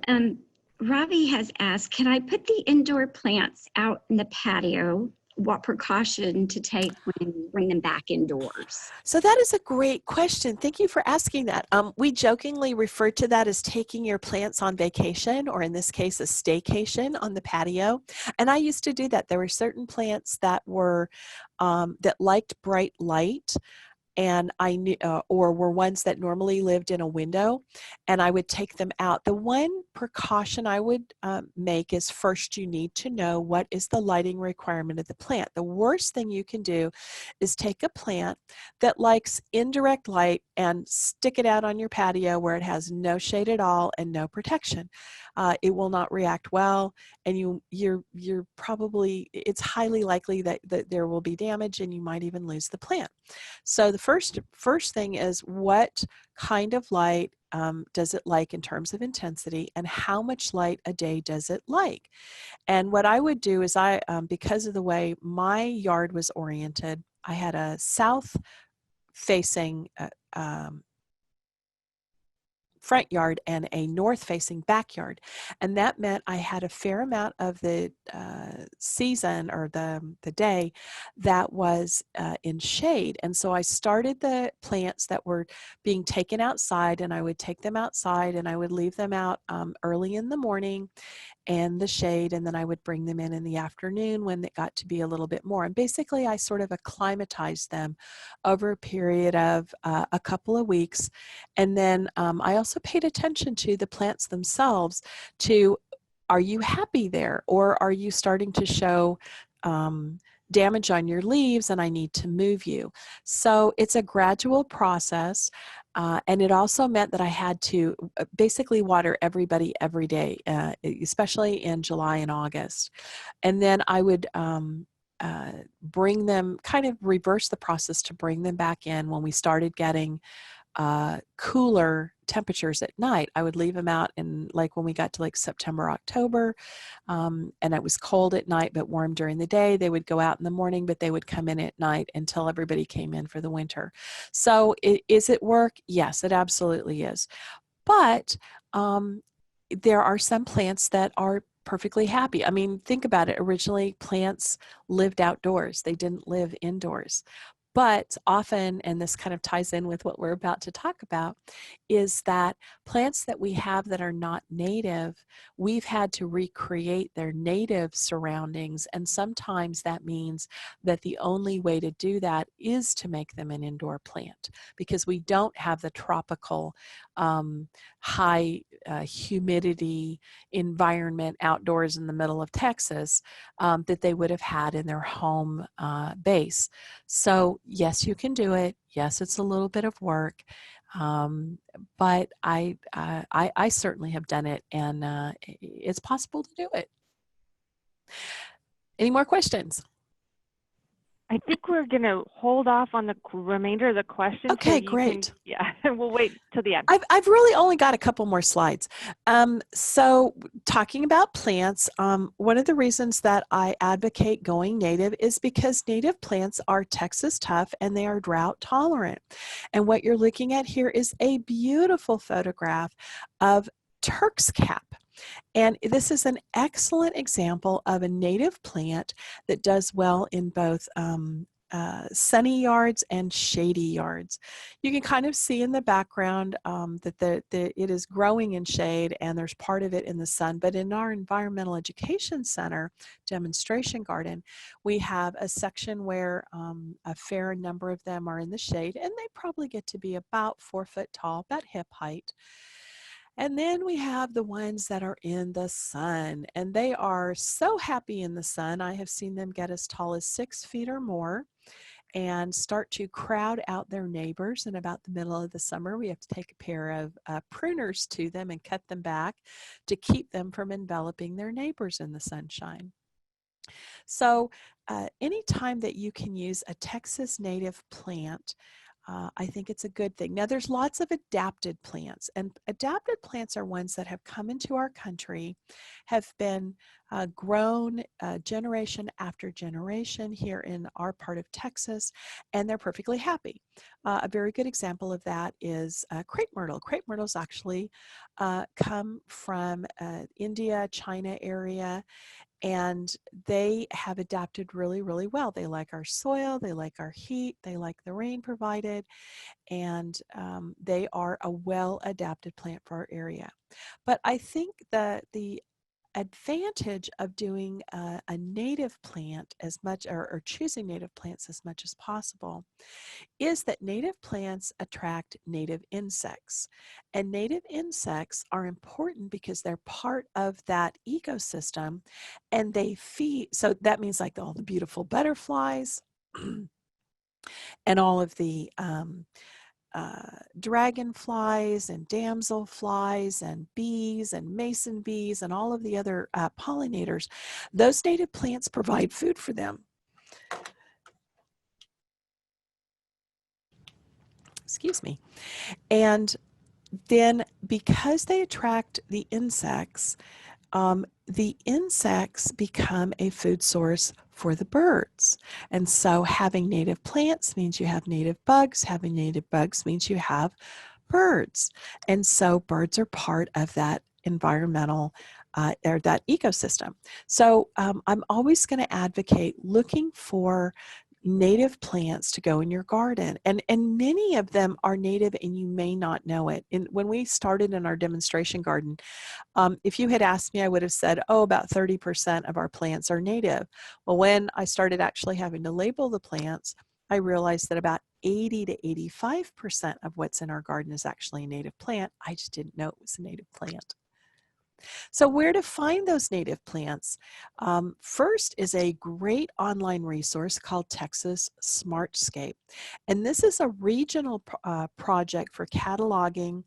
Ravi has asked, can I put the indoor plants out in the patio? What precaution to take when bring them back indoors? So that is a great question. Thank you for asking that. We jokingly refer to that as taking your plants on vacation, or in this case, a staycation on the patio. And I used to do that. There were certain plants that were that liked bright light, and I knew, or were ones that normally lived in a window, and I would take them out. The one precaution I would make is, first you need to know what is the lighting requirement of the plant. The worst thing you can do is take a plant that likes indirect light and stick it out on your patio where it has no shade at all and no protection. It will not react well, and you're probably, it's highly likely that there will be damage, and you might even lose the plant. So the first thing is, what kind of light does it like in terms of intensity, and how much light a day does it like? And what I would do is, because of the way my yard was oriented, I had a south facing front yard and a north facing backyard, and that meant I had a fair amount of the season, or the day, that was in shade. And so I started the plants that were being taken outside, and I would take them outside and I would leave them out early in the morning and the shade, and then I would bring them in the afternoon when it got to be a little bit more. And basically I sort of acclimatized them over a period of a couple of weeks. And then I also paid attention to the plants themselves, to, are you happy there, or are you starting to show damage on your leaves and I need to move you? So it's a gradual process. And it also meant that I had to basically water everybody every day, especially in July and August. And then I would bring them, kind of reverse the process to bring them back in when we started getting cooler temperatures at night. I would leave them out in, like, when we got to like September, October, and it was cold at night but warm during the day. They would go out in the morning, but they would come in at night until everybody came in for the winter. So is it work? Yes, it absolutely is. But there are some plants that are perfectly happy. I mean, think about it. Originally, plants lived outdoors. They didn't live indoors. But often, and this kind of ties in with what we're about to talk about, is that plants that we have that are not native, we've had to recreate their native surroundings. And sometimes that means that the only way to do that is to make them an indoor plant, because we don't have the tropical high humidity environment outdoors in the middle of Texas that they would have had in their home base. So yes, you can do it. Yes, it's a little bit of work, but I certainly have done it, and it's possible to do it. Any more questions? I think we're going to hold off on the remainder of the questions. Okay, so great. Yeah, we'll wait till the end. I've really only got a couple more slides. So talking about plants, one of the reasons that I advocate going native is because native plants are Texas tough and they are drought tolerant. And what you're looking at here is a beautiful photograph of Turk's cap. And this is an excellent example of a native plant that does well in both sunny yards and shady yards. You can kind of see in the background that it is growing in shade, and there's part of it in the sun. But in our Environmental Education Center demonstration garden, we have a section where a fair number of them are in the shade, and they probably get to be about 4 foot tall, about hip height. And then we have the ones that are in the sun, and they are so happy in the sun. I have seen them get as tall as 6 feet or more and start to crowd out their neighbors. In about the middle of the summer, we have to take a pair of pruners to them and cut them back to keep them from enveloping their neighbors in the sunshine. So anytime that you can use a Texas native plant, I think it's a good thing. Now, there's lots of adapted plants, and adapted plants are ones that have come into our country, have been grown generation after generation here in our part of Texas, and they're perfectly happy. A very good example of that is crepe myrtle. Crepe myrtles actually come from India, China area, and they have adapted really, really well. They like our soil, they like our heat, they like the rain provided, and they are a well-adapted plant for our area. But I think that the advantage of doing a native plant as much, or choosing native plants as much as possible, is that native plants attract native insects. And native insects are important because they're part of that ecosystem, and they feed, so that means like all the beautiful butterflies and all of the dragonflies and damselflies and bees and mason bees and all of the other pollinators. Those native plants provide food for them. Excuse me. And then because they attract the insects become a food source for the birds. And so having native plants means you have native bugs. Having native bugs means you have birds. And so birds are part of that environmental or that ecosystem. So I'm always going to advocate looking for native plants to go in your garden, and many of them are native and you may not know it. And when we started in our demonstration garden, if you had asked me, I would have said, oh, about 30% of our plants are native. Well, when I started actually having to label the plants, I realized that about 80 to 85% of what's in our garden is actually a native plant. I just didn't know it was a native plant. So where to find those native plants? First is a great online resource called Texas Smartscape. And this is a regional project for cataloging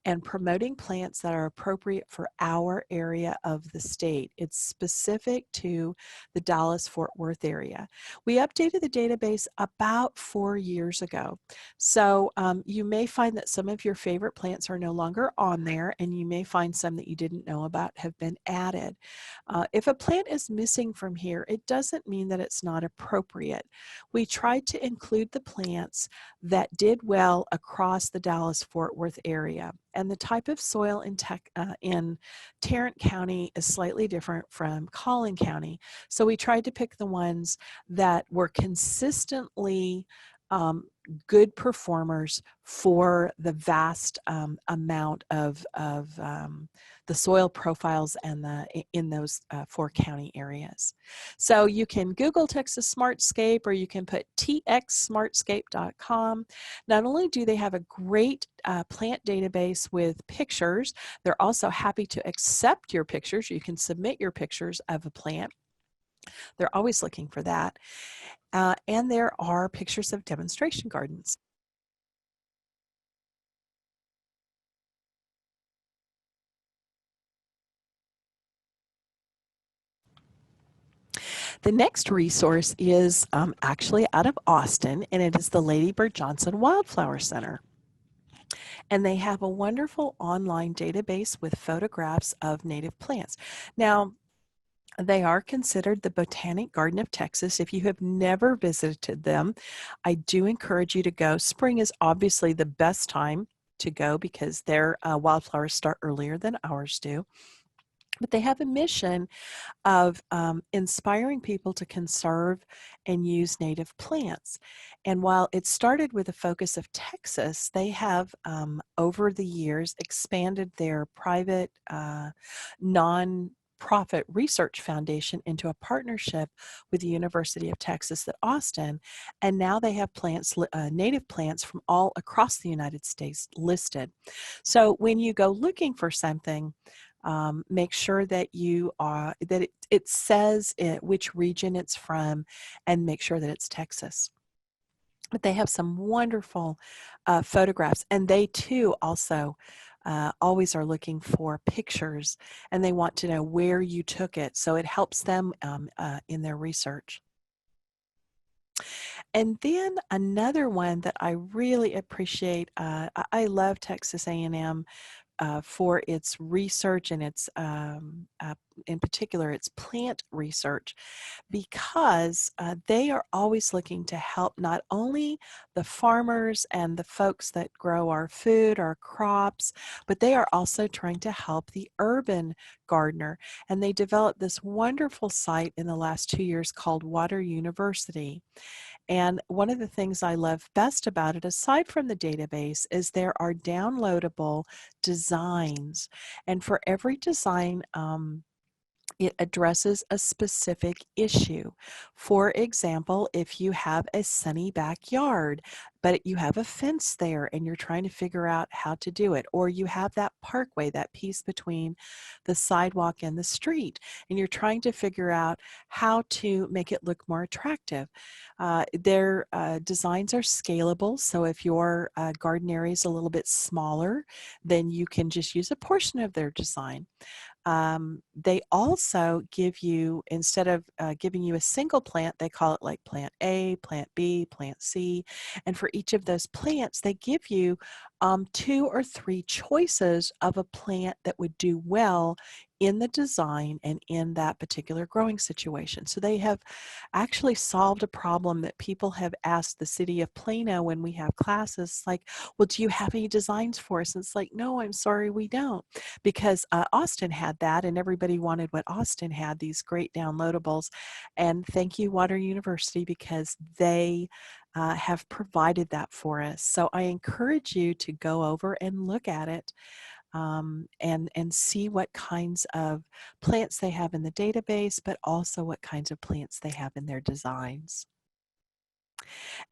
and promoting plants that are appropriate for our area of the state. It's specific to the Dallas-Fort Worth area. We updated the database about 4 years ago. So you may find that some of your favorite plants are no longer on there, and you may find some that you didn't know about have been added. If a plant is missing from here, it doesn't mean that it's not appropriate. We tried to include the plants that did well across the Dallas-Fort Worth area. And the type of soil in Tarrant County is slightly different from Collin County. So we tried to pick the ones that were consistently good performers for the vast amount of the soil profiles and in those 4 county areas. So you can Google Texas Smartscape, or you can put txsmartscape.com. Not only do they have a great plant database with pictures, they're also happy to accept your pictures. You can submit your pictures of a plant. They're always looking for that. And there are pictures of demonstration gardens. The next resource is actually out of Austin, and it is the Lady Bird Johnson Wildflower Center. And they have a wonderful online database with photographs of native plants. Now, they are considered the Botanic Garden of Texas. If you have never visited them, I do encourage you to go. Spring is obviously the best time to go because their wildflowers start earlier than ours do. But they have a mission of inspiring people to conserve and use native plants. And while it started with a focus of Texas, they have over the years expanded their private non-profit research foundation into a partnership with the University of Texas at Austin. And now they have plants, native plants from all across the United States listed. So when you go looking for something, make sure that it says which region it's from, and make sure that it's Texas. But they have some wonderful photographs, and they too also always are looking for pictures, and they want to know where you took it, so it helps them in their research. And then another one that I really appreciate, I love Texas A&M for its research and its, in particular, its plant research, because they are always looking to help not only the farmers and the folks that grow our food, our crops, but they are also trying to help the urban gardener. And they developed this wonderful site in the last 2 years called Water University. And one of the things I love best about it, aside from the database, is there are downloadable designs. And for every design, it addresses a specific issue. For example, if you have a sunny backyard, but you have a fence there and you're trying to figure out how to do it, or you have that parkway, that piece between the sidewalk and the street, and you're trying to figure out how to make it look more attractive. Their designs are scalable, so if your garden area is a little bit smaller, then you can just use a portion of their design. They also give you, instead of giving you a single plant, they call it like plant A, plant B, plant C. And for each of those plants, they give you 2 or 3 choices of a plant that would do well in the design and in that particular growing situation. So they have actually solved a problem that people have asked the city of Plano when we have classes, like, well, do you have any designs for us? And it's like, no, I'm sorry, we don't. Because Austin had that, and everybody wanted what Austin had, these great downloadables. And thank you, Water University, because they have provided that for us. So I encourage you to go over and look at it, and see what kinds of plants they have in the database, but also what kinds of plants they have in their designs.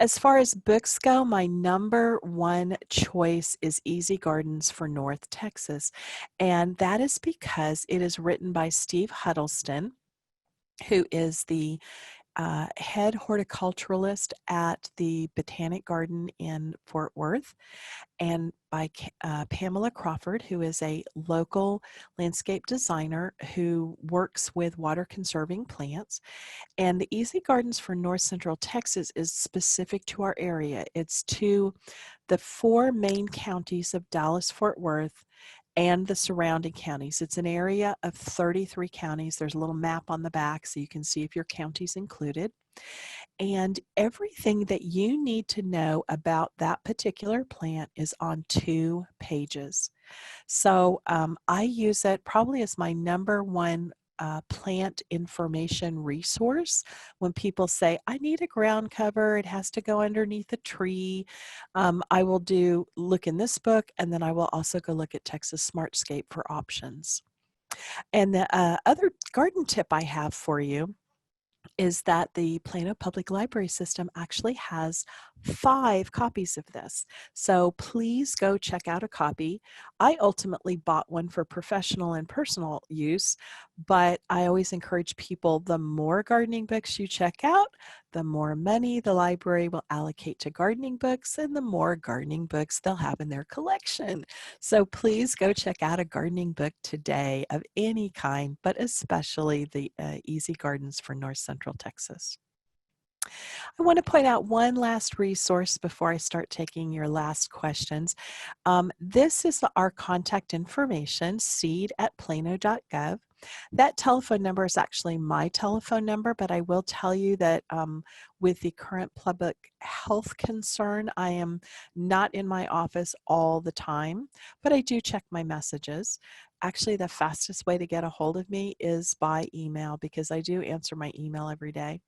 As far as books go, my number one choice is Easy Gardens for North Texas. And that is because it is written by Steve Huddleston, who is the head horticulturalist at the Botanic Garden in Fort Worth, and by Pamela Crawford, who is a local landscape designer who works with water conserving plants. And the Easy Gardens for North Central Texas is specific to our area. It's to the 4 main counties of Dallas, Fort Worth, and the surrounding counties. It's an area of 33 counties. There's a little map on the back so you can see if your county's included. And everything that you need to know about that particular plant is on 2 pages. So I use it probably as my number one plant information resource. When people say, I need a ground cover, it has to go underneath a tree, I will look in this book, and then I will also go look at Texas Smartscape for options. And the other garden tip I have for you is that the Plano Public Library System actually has 5 copies of this. So please go check out a copy. I ultimately bought one for professional and personal use, but I always encourage people, the more gardening books you check out, the more money the library will allocate to gardening books, and the more gardening books they'll have in their collection. So please go check out a gardening book today of any kind, but especially the Easy Gardens for North Central Texas. I want to point out one last resource before I start taking your last questions. This is our contact information, seed@plano.gov. That telephone number is actually my telephone number, but I will tell you that with the current public health concern, I am not in my office all the time, but I do check my messages. Actually, the fastest way to get a hold of me is by email, because I do answer my email every day.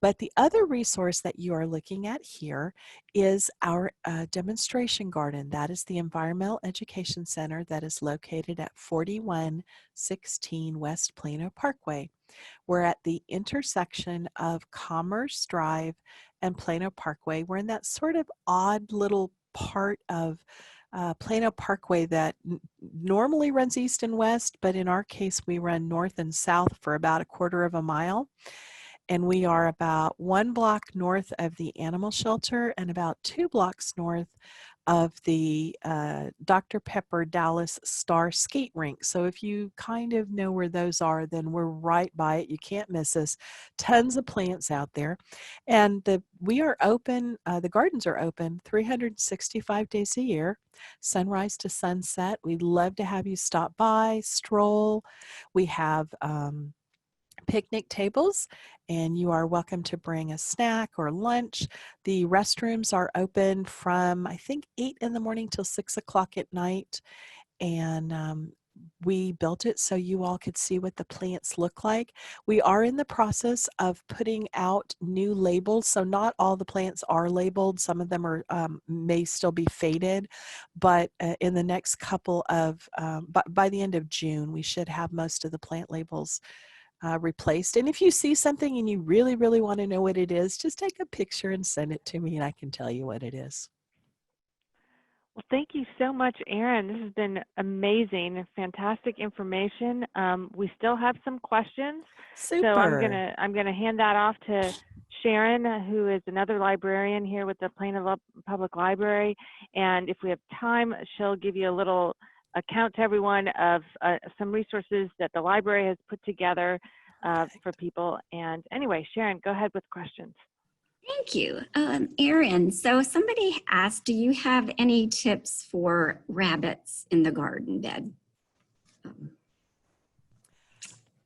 But the other resource that you are looking at here is our demonstration garden. That is the Environmental Education Center that is located at 4116 West Plano Parkway. We're at the intersection of Commerce Drive and Plano Parkway. We're in that sort of odd little part of Plano Parkway that normally runs east and west, but in our case we run north and south for about 1/4 of a mile. And we are about 1 block north of the animal shelter and about 2 blocks north of the Dr. Pepper Dallas Star Skate Rink. So if you kind of know where those are, then we're right by it. You can't miss us. Tons of plants out there. And we are open, the gardens are open 365 days a year, sunrise to sunset. We'd love to have you stop by, stroll. We have picnic tables, and you are welcome to bring a snack or lunch. The restrooms are open from, I think, 8 in the morning till 6 o'clock at night. And we built it so you all could see what the plants look like. We are in the process of putting out new labels. So not all the plants are labeled. Some of them are may still be faded, but in the next couple of, by the end of June, we should have most of the plant labels replaced. And if you see something and you really, really want to know what it is, just take a picture and send it to me and I can tell you what it is. Well, thank you so much, Erin. This has been amazing, fantastic information. We still have some questions. Super. So I'm gonna hand that off to Sharon, who is another librarian here with the Plano Public Library. And if we have time, she'll give you a little account to everyone of some resources that the library has put together for people. And anyway, Sharon, go ahead with questions. Thank you. Erin, so somebody asked, do you have any tips for rabbits in the garden bed?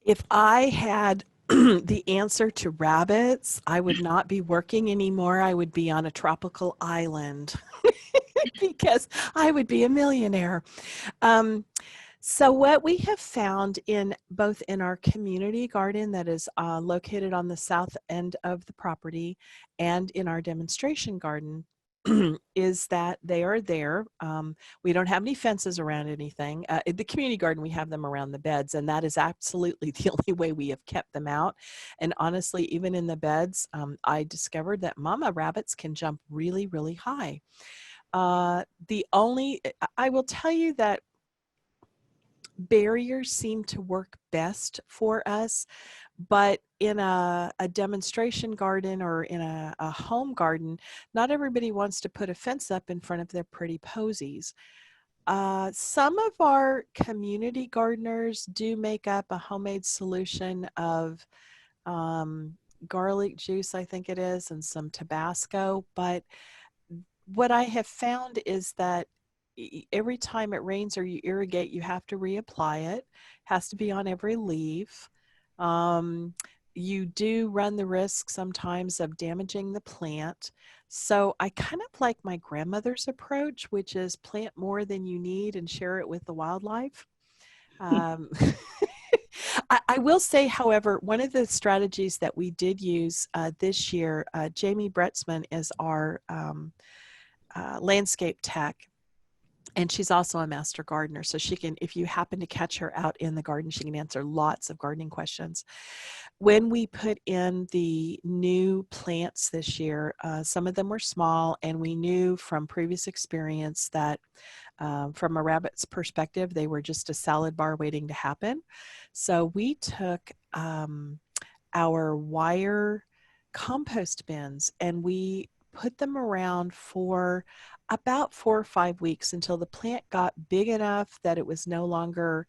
If I had the answer to rabbits, I would not be working anymore. I would be on a tropical island because I would be a millionaire. So what we have found in both in our community garden that is located on the south end of the property and in our demonstration garden is that they are there. We don't have any fences around anything. In the community garden, we have them around the beds, and that is absolutely the only way we have kept them out. And honestly, even in the beds, I discovered that mama rabbits can jump really, really high. I will tell you that barriers seem to work best for us, but in a demonstration garden or in a home garden, not everybody wants to put a fence up in front of their pretty posies. Some of our community gardeners do make up a homemade solution of garlic juice, I think it is, and some Tabasco, but what I have found is that every time it rains or you irrigate, you have to reapply it. Has to be on every leaf. You do run the risk sometimes of damaging the plant. So I kind of like my grandmother's approach, which is plant more than you need and share it with the wildlife. I will say, however, one of the strategies that we did use this year, Jamie Bretzman is our landscape tech. And she's also a master gardener. So she can, if you happen to catch her out in the garden, she can answer lots of gardening questions. When we put in the new plants this year, some of them were small, and we knew from previous experience that from a rabbit's perspective, they were just a salad bar waiting to happen. So we took our wire compost bins and we put them around for about 4 or 5 weeks until the plant got big enough that it was no longer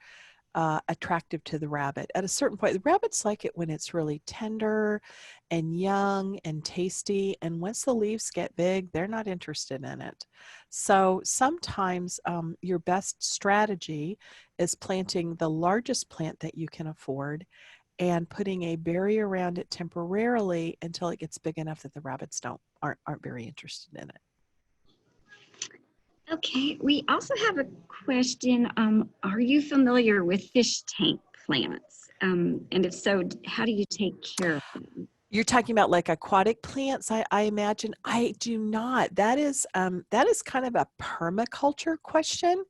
attractive to the rabbit. At a certain point, the rabbits like it when it's really tender and young and tasty, and once the leaves get big, they're not interested in it. So sometimes your best strategy is planting the largest plant that you can afford and putting a barrier around it temporarily until it gets big enough that the rabbits aren't very interested in it. Okay, we also have a question. Are you familiar with fish tank plants? And if so, how do you take care of them? You're talking about like aquatic plants, I imagine. I do not. That is kind of a permaculture question,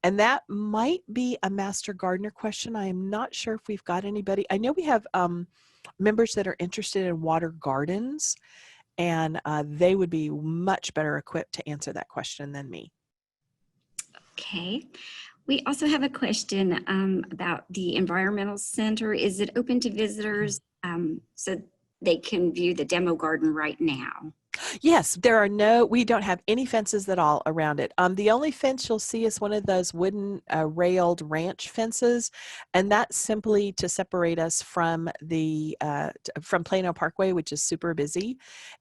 and that might be a master gardener question. I am not sure if we've got anybody. I know we have members that are interested in water gardens, and they would be much better equipped to answer that question than me. Okay. We also have a question about the environmental center. Is it open to visitors so they can view the demo garden right now? Yes, we don't have any fences at all around it. The only fence you'll see is one of those wooden railed ranch fences, and that's simply to separate us from from Plano Parkway, which is super busy.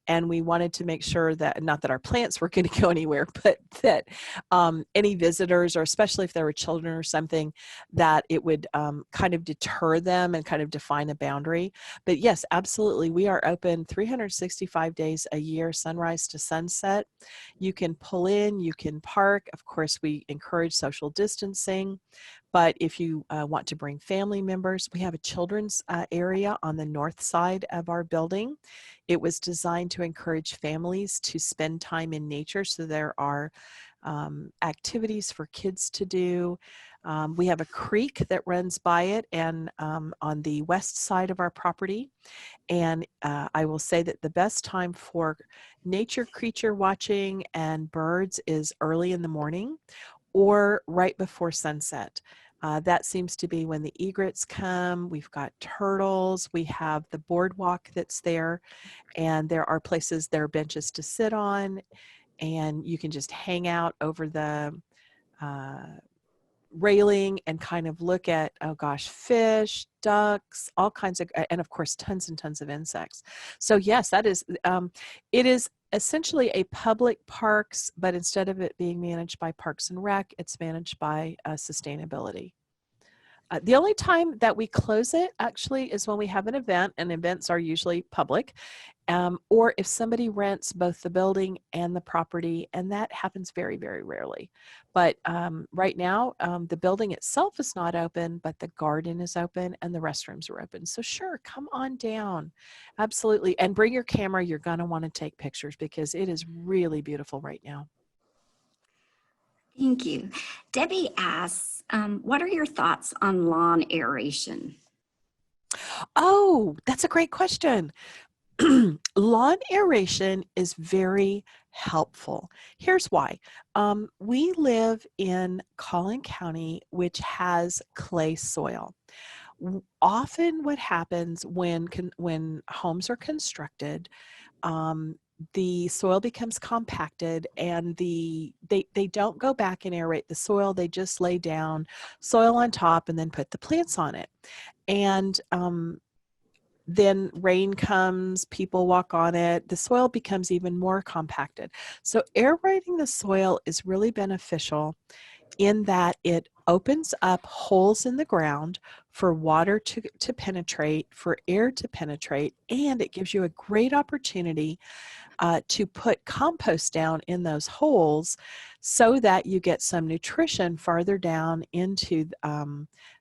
And we wanted to make sure that, not that our plants were going to go anywhere, but that any visitors, or especially if there were children or something, that it would kind of deter them and kind of define a boundary. But yes, absolutely, we are open 365 days a year, sunrise to sunset. You can pull in, you can park. Of course, we encourage social distancing, but if you want to bring family members, we have a children's area on the north side of our building. It was designed to encourage families to spend time in nature, so there are activities for kids to do. We have a creek that runs by it, and on the west side of our property. And I will say that the best time for nature creature watching and birds is early in the morning or right before sunset. That seems to be when the egrets come. We've got turtles. We have the boardwalk that's there, and there are benches to sit on, and you can just hang out over the railing and kind of look at, oh gosh, fish, ducks, all kinds of, and of course, tons and tons of insects. So yes, that is, it is essentially a public parks, but instead of it being managed by Parks and Rec, it's managed by sustainability. The only time that we close it actually is when we have an event, and events are usually public, or if somebody rents both the building and the property, and that happens very, very rarely. But right now, the building itself is not open, but the garden is open and the restrooms are open. So sure, come on down. Absolutely. And bring your camera. You're going to want to take pictures because it is really beautiful right now. Thank you. Debbie asks, what are your thoughts on lawn aeration? Oh, that's a great question. Lawn aeration is very helpful. Here's why. We live in Collin County, which has clay soil. Often what happens when homes are constructed, the soil becomes compacted, and they don't go back and aerate the soil. They just lay down soil on top and then put the plants on it. And then rain comes, people walk on it, the soil becomes even more compacted. So aerating the soil is really beneficial in that it opens up holes in the ground for water to penetrate, for air to penetrate, and it gives you a great opportunity to put compost down in those holes so that you get some nutrition farther down into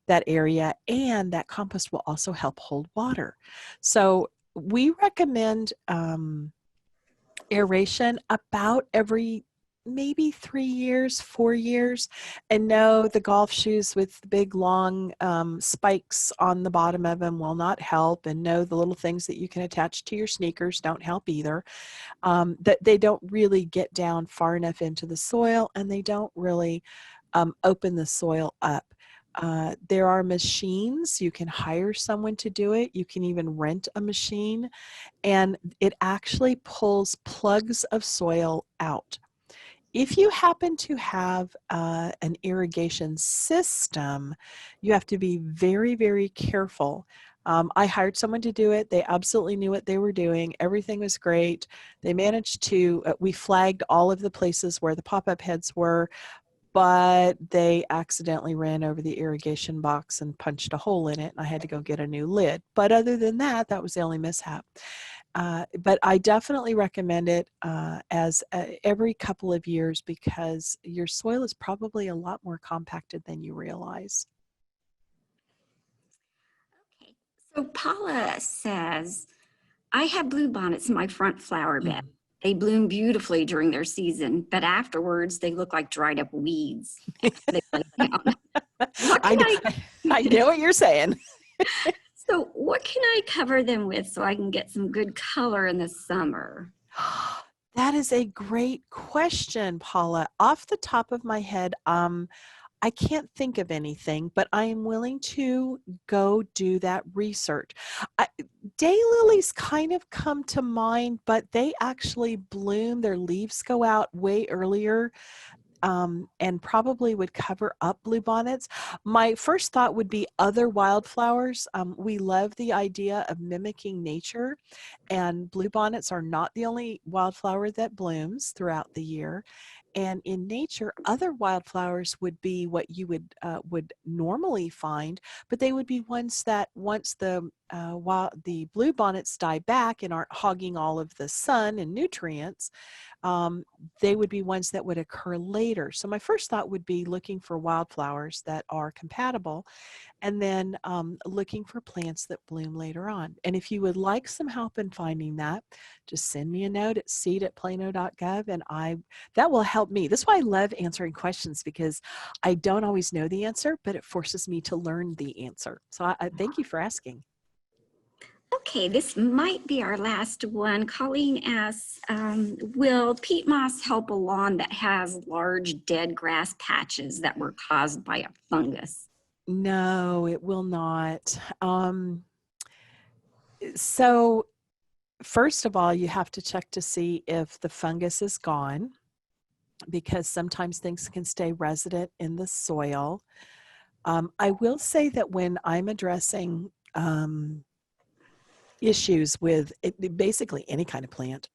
that area, and that compost will also help hold water. So we recommend aeration about every maybe 3 years, 4 years. And no, the golf shoes with the big long spikes on the bottom of them will not help. And no, the little things that you can attach to your sneakers don't help either. That they don't really get down far enough into the soil, and they don't really open the soil up. There are machines. You can hire someone to do it. You can even rent a machine, and it actually pulls plugs of soil out. If you happen to have an irrigation system, you have to be very, very careful. I hired someone to do it. They absolutely knew what they were doing. Everything was great. They managed to, we flagged all of the places where the pop-up heads were, but they accidentally ran over the irrigation box and punched a hole in it, and I had to go get a new lid. But other than that, that was the only mishap. But I definitely recommend it as every couple of years, because your soil is probably a lot more compacted than you realize. Okay, so Paula says, I have bluebonnets in my front flower bed. They bloom beautifully during their season, but afterwards they look like dried up weeds. They lay down. I know what you're saying. So what can I cover them with so I can get some good color in the summer? That is a great question, Paula. Off the top of my head, I can't think of anything, but I am willing to go do that research. Daylilies kind of come to mind, but they actually bloom. Their leaves go out way earlier, and probably would cover up bluebonnets. My first thought would be other wildflowers. We love the idea of mimicking nature, and bluebonnets are not the only wildflower that blooms throughout the year. And in nature, other wildflowers would be what you would normally find, but they would be ones that once while the bluebonnets die back and aren't hogging all of the sun and nutrients, um, they would be ones that would occur later. So my first thought would be looking for wildflowers that are compatible, and then looking for plants that bloom later on. And if you would like some help in finding that, just send me a note at seed@plano.gov, and that will help me. That's why I love answering questions, because I don't always know the answer, but it forces me to learn the answer. So I thank you for asking. Okay, this might be our last one. Colleen asks, will peat moss help a lawn that has large dead grass patches that were caused by a fungus? No, it will not. So first of all, you have to check to see if the fungus is gone, because sometimes things can stay resident in the soil. I will say that when I'm addressing issues with basically any kind of plant,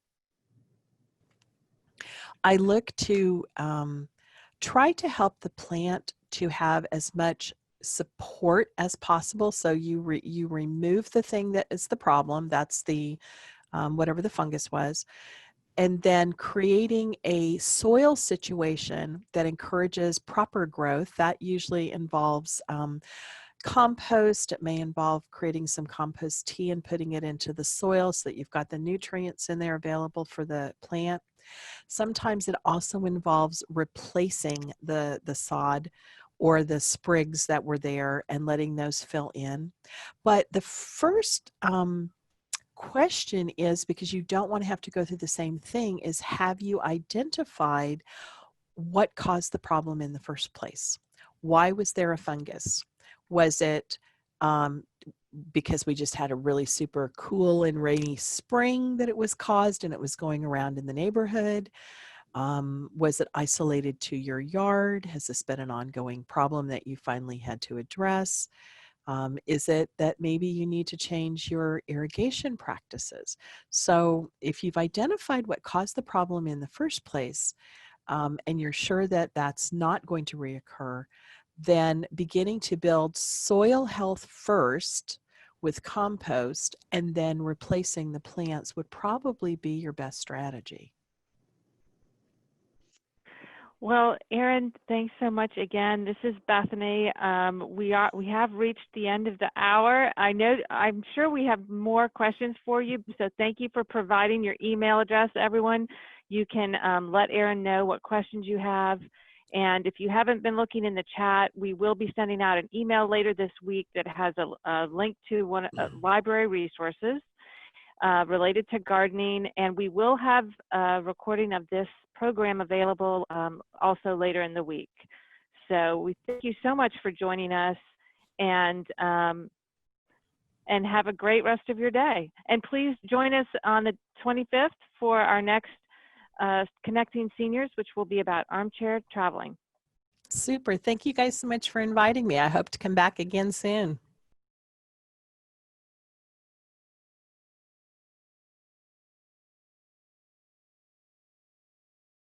I look to try to help the plant to have as much support as possible. So you remove the thing that is the problem, that's the whatever the fungus was, and then creating a soil situation that encourages proper growth. That usually involves compost. It may involve creating some compost tea and putting it into the soil so that you've got the nutrients in there available for the plant. Sometimes it also involves replacing the sod or the sprigs that were there and letting those fill in. But the first question is, because you don't want to have to go through the same thing, is have you identified what caused the problem in the first place? Why was there a fungus? Was it because we just had a really super cool and rainy spring that it was caused and it was going around in the neighborhood? Was it isolated to your yard? Has this been an ongoing problem that you finally had to address? Is it that maybe you need to change your irrigation practices? So if you've identified what caused the problem in the first place, and you're sure that that's not going to reoccur, then beginning to build soil health first with compost and then replacing the plants would probably be your best strategy. Well, Erin, thanks so much again. This is Bethany. We have reached the end of the hour. I'm sure we have more questions for you, so thank you for providing your email address, everyone. You can let Erin know what questions you have. And if you haven't been looking in the chat, we will be sending out an email later this week that has a link to library resources related to gardening, and we will have a recording of this program available also later in the week. So we thank you so much for joining us, and have a great rest of your day. And please join us on the 25th for our next Connecting Seniors, which will be about armchair traveling. Super. Thank you guys so much for inviting me. I hope to come back again soon.